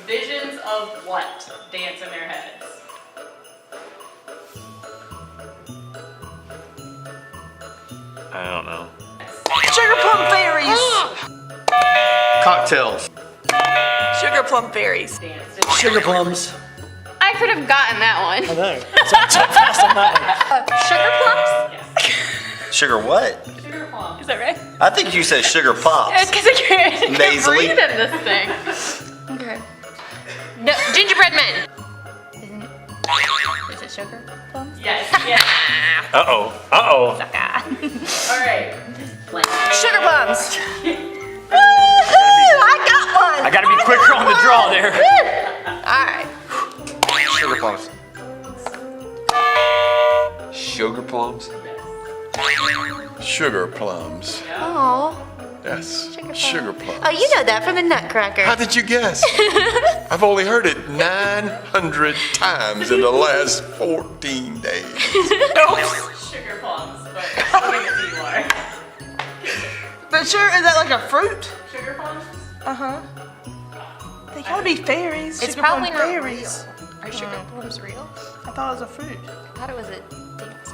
visions of what dance in their heads? I don't know. Sugar plum fairies. Cocktails. Sugar plum fairies. Dance. Sugar plums. I could have gotten that one. I know. So fast on that Sugar plums? Yes. Sugar what? Sugar plums. Is that right? I think you said sugar pops. Because I can't Nasally. breathe in this thing. Okay. No, gingerbread men. Is it sugar plums? Yes, yes. Uh-oh. Uh-oh. All right. Sugar plums. Woohoo! I got one. I gotta be quicker on the draw there. All right. Sugar plums. Sugar plums? Sugar plums. Oh. Yes. plums. Sugar plums. Oh, you know that from the Nutcracker. How did you guess? I've only heard it 900 times in the last 14 days. Sugar plums, but I'll give it to you, Laura. But sure, is that like a fruit? Sugar plums? Uh-huh. They gotta be fairies. It's Sugar probably plum not fairies. real. Are sugar plums real? I thought it was a fruit. I thought it was a dance.